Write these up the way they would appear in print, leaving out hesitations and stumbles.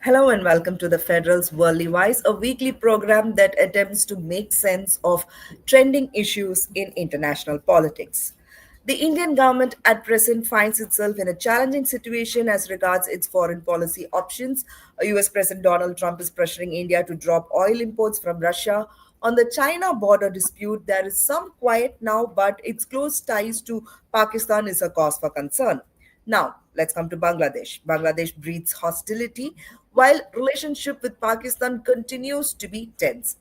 Hello and welcome to the Federal's Worldly Wise, a weekly program that attempts to make sense of trending issues in international politics. The Indian government at present finds itself in a challenging situation as regards its foreign policy options. US President Donald Trump is pressuring India to drop oil imports from Russia. On the China border dispute, there is some quiet now, but its close ties to Pakistan is a cause for concern. Now, let's come to Bangladesh. Bangladesh breeds hostility while relationship with Pakistan continues to be tense.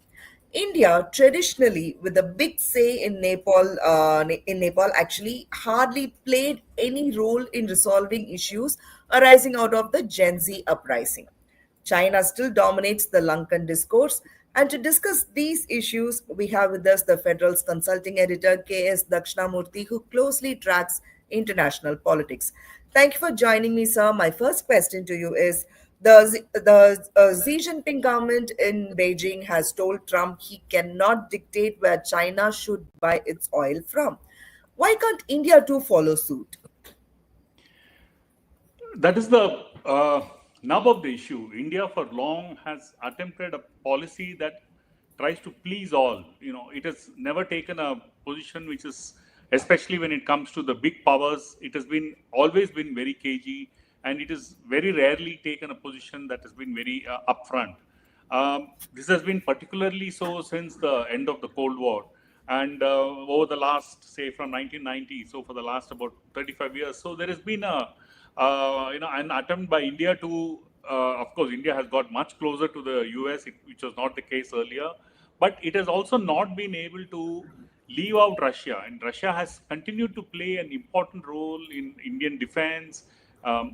India, traditionally with a big say in Nepal, actually hardly played any role in resolving issues arising out of the Gen Z uprising. China still dominates the Lankan discourse. And to discuss these issues, we have with us the Federal's consulting editor, K.S. Dakshina Murthy, who closely tracks international politics. Thank you for joining me, sir. My first question to you is the Xi Jinping government in Beijing has told Trump he cannot dictate where China should buy its oil from. Why can't India too follow suit? That is the nub of the issue. India for long has attempted a policy that tries to please all. It has never taken a position which is, especially when it comes to the big powers, it has been always been very cagey, and it is very rarely taken a position that has been very upfront. This has been particularly so since the end of the Cold War, and over the last, say, from 1990, so for the last about 35 years. So there has been an attempt by India to, of course, India has got much closer to the US, which was not the case earlier, but it has also not been able to leave out Russia, and Russia has continued to play an important role in Indian defense,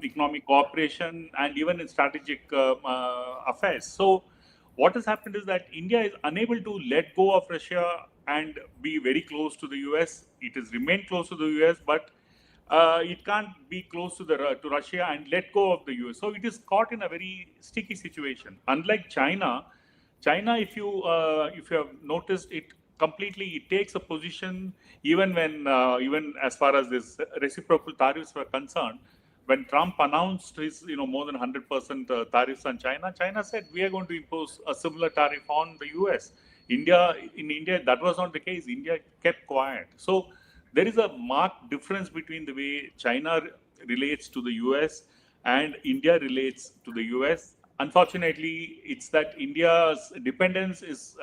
economic cooperation, and even in strategic affairs. So what has happened is that India is unable to let go of Russia and be very close to the US. It has remained close to the US, but it can't be close to Russia and let go of the US. So it is caught in a very sticky situation. Unlike China, if you have noticed, it takes a position even when even as far as this reciprocal tariffs were concerned. When Trump announced his more than 100% tariffs on China, China said we are going to impose a similar tariff on the US. In India, that was not the case. India kept quiet. So there is a marked difference between the way China relates to the US and India relates to the US. Unfortunately, it's that India's dependence is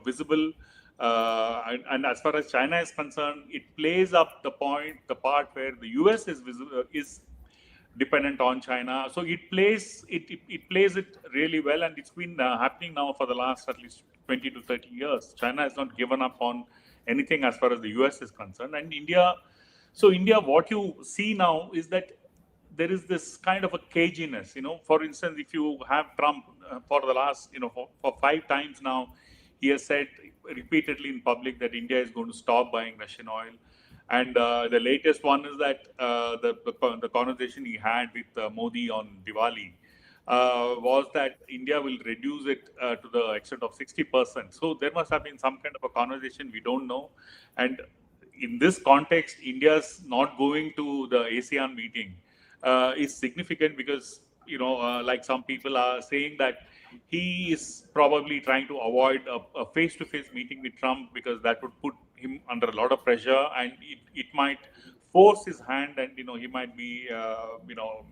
visible, and as far as China is concerned, it plays up the part where the US is dependent on China. So it plays it really well, and it's been happening now for the last at least 20 to 30 years. China has not given up on anything as far as the US is concerned, and India. So India, what you see now is that there is this kind of a caginess. For instance, if you have Trump for the last, for 5 times now, he has said repeatedly in public that India is going to stop buying Russian oil. And the latest one is that the conversation he had with Modi on Diwali was that India will reduce it to the extent of 60%. So there must have been some kind of a conversation we don't know. And in this context, India's not going to the ASEAN meeting is significant because, like some people are saying that he is probably trying to avoid a face-to-face meeting with Trump because that would put him under a lot of pressure, and it might force his hand, and he might be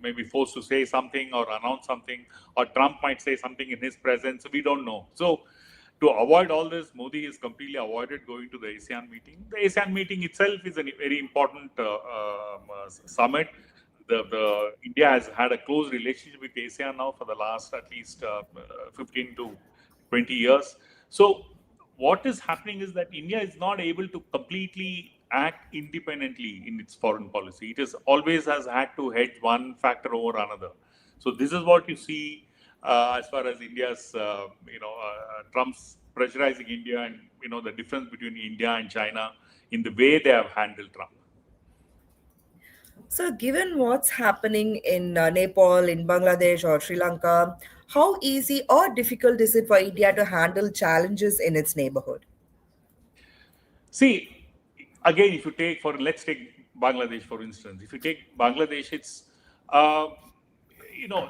maybe forced to say something or announce something, or Trump might say something in his presence. We don't know. So to avoid all this, Modi has completely avoided going to the ASEAN meeting. The ASEAN meeting itself is a very important summit. The India has had a close relationship with ASEAN now for the last at least 15 to 20 years. So what is happening is that India is not able to completely act independently in its foreign policy. It is always has had to hedge one factor over another. So this is what you see as far as India's, Trump's pressurizing India, and the difference between India and China in the way they have handled Trump. So, given what's happening in Nepal, in Bangladesh, or Sri Lanka, how easy or difficult is it for India to handle challenges in its neighborhood? See, again, if you let's take Bangladesh for instance. If you take Bangladesh, uh,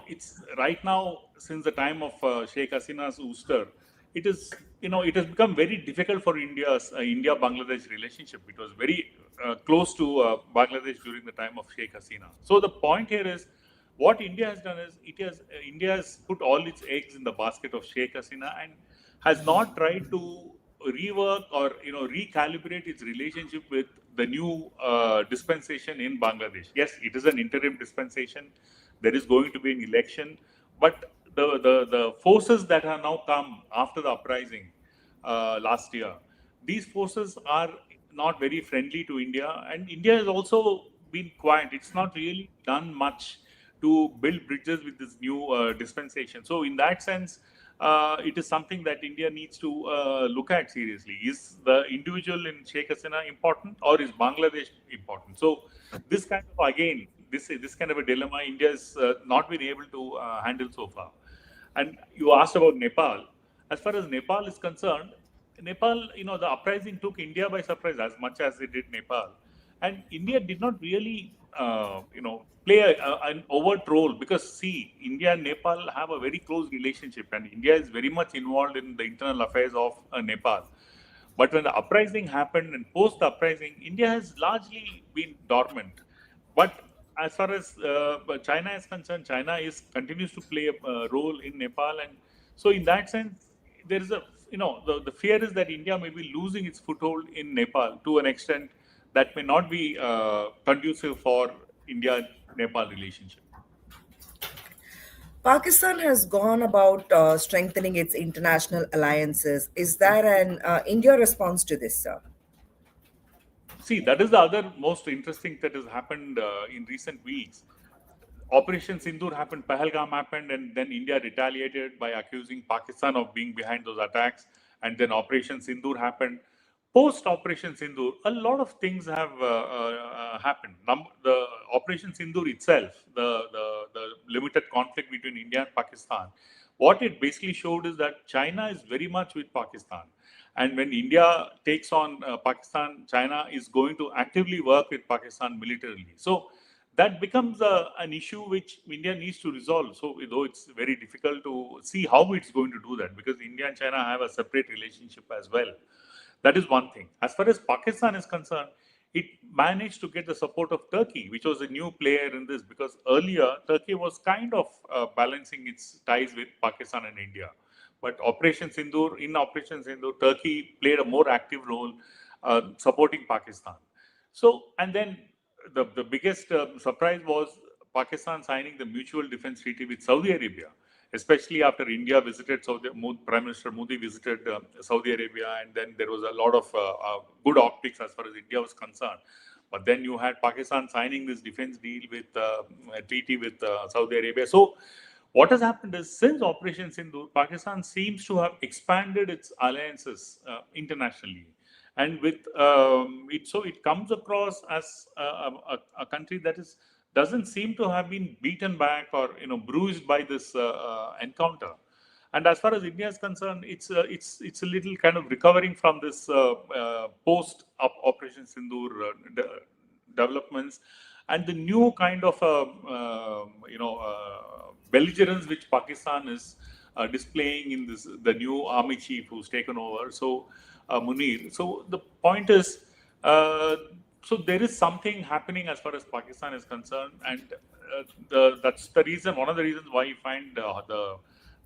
it's right now since the time of Sheikh Hasina's ouster, it has become very difficult for India-Bangladesh relationship. It was very close to Bangladesh during the time of Sheikh Hasina. So the point here is, what India has done is India has put all its eggs in the basket of Sheikh Hasina and has not tried to rework or recalibrate its relationship with the new dispensation in Bangladesh. Yes, it is an interim dispensation. There is going to be an election, but the forces that have now come after the uprising last year, these forces are not very friendly to India, and India has also been quiet. It's not really done much to build bridges with this new dispensation. So, in that sense, it is something that India needs to look at seriously. Is the individual in Sheikh Hasina important, or is Bangladesh important? So, this kind of again, this kind of a dilemma India has not been able to handle so far. And you asked about Nepal. As far as Nepal is concerned, Nepal, the uprising took India by surprise as much as it did Nepal, and India did not really, play an overt role because see, India and Nepal have a very close relationship, and India is very much involved in the internal affairs of Nepal. But when the uprising happened and post the uprising, India has largely been dormant. But as far as China is concerned, China is continues to play a role in Nepal, and so in that sense, there is the fear is that India may be losing its foothold in Nepal to an extent that may not be conducive for India-Nepal relationship. Pakistan has gone about strengthening its international alliances. Is there an India response to this, sir? See, that is the other most interesting that has happened in recent weeks. Operation Sindoor happened, Pahalgam happened, and then India retaliated by accusing Pakistan of being behind those attacks. And then Operation Sindoor happened. Post Operation Sindoor, a lot of things have happened. The Operation Sindoor itself, the limited conflict between India and Pakistan, what it basically showed is that China is very much with Pakistan. And when India takes on Pakistan, China is going to actively work with Pakistan militarily. So that becomes an issue which India needs to resolve. So, though it's very difficult to see how it's going to do that because India and China have a separate relationship as well. That is one thing. As far as Pakistan is concerned, it managed to get the support of Turkey, which was a new player in this because earlier Turkey was kind of balancing its ties with Pakistan and India. But in Operation Sindoor, Turkey played a more active role supporting Pakistan. So, and then the biggest surprise was Pakistan signing the mutual defense treaty with Saudi Arabia, especially after India visited Prime Minister Modi visited Saudi Arabia, and then there was a lot of good optics as far as India was concerned. But then you had Pakistan signing this defense deal with a treaty with Saudi Arabia. So what has happened is since Operation Sindoor, Pakistan seems to have expanded its alliances internationally, and with it comes across as a country that is doesn't seem to have been beaten back or bruised by this encounter. And as far as India is concerned, it's a little kind of recovering from this post Operation Sindoor developments and the new kind of belligerence which Pakistan is displaying in this the new army chief who's taken over. So Munir. So the point is, so there is something happening as far as Pakistan is concerned, and that's the reason. One of the reasons why you find the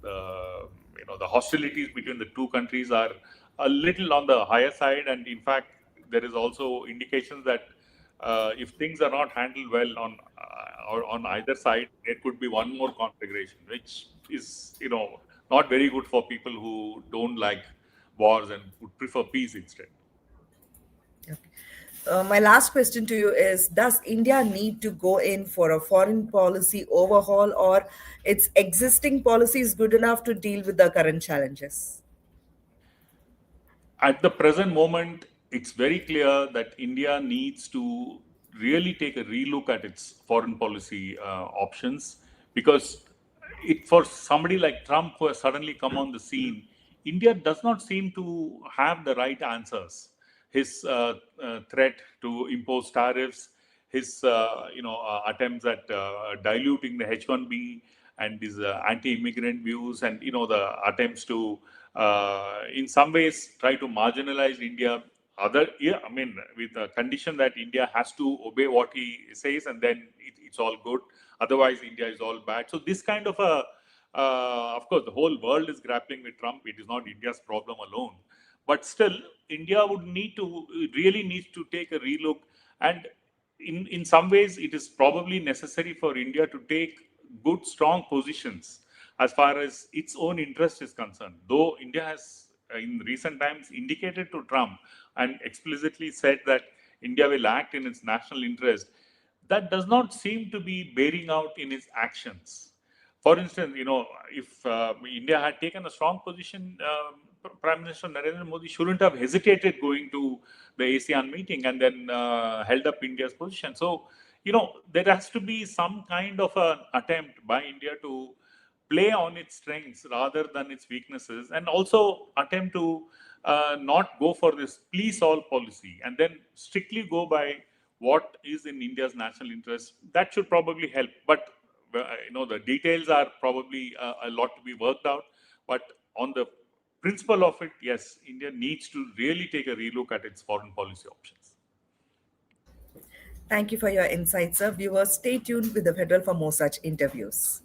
the hostilities between the two countries are a little on the higher side, and in fact, there is also indications that if things are not handled well or on either side, there could be one more conflagration, which is not very good for people who don't like wars and would prefer peace instead. Okay. My last question to you is: does India need to go in for a foreign policy overhaul, or its existing policy is good enough to deal with the current challenges? At the present moment, it's very clear that India needs to really take a relook at its foreign policy options because for somebody like Trump who has suddenly come on the scene, India does not seem to have the right answers. His threat to impose tariffs, his attempts at diluting the H-1B, and these anti-immigrant views, and the attempts to, in some ways, try to marginalize India. Yeah, I mean, with the condition that India has to obey what he says, and then it's all good. Otherwise, India is all bad. So this kind of a, of course, the whole world is grappling with Trump. It is not India's problem alone, but still, India would need to really needs to take a relook, and in some ways, it is probably necessary for India to take good, strong positions as far as its own interest is concerned. Though India has, in recent times, indicated to Trump and explicitly said that India will act in its national interest, that does not seem to be bearing out in its actions. For instance, if India had taken a strong position, Prime Minister Narendra Modi shouldn't have hesitated going to the ASEAN meeting and then held up India's position. So, there has to be some kind of an attempt by India to play on its strengths rather than its weaknesses, and also attempt to not go for this please all policy and then strictly go by what is in India's national interest. That should probably help. But the details are probably a lot to be worked out. But on the principle of it, yes, India needs to really take a relook at its foreign policy options. Thank you for your insights, sir. Viewers, stay tuned with the Federal for more such interviews.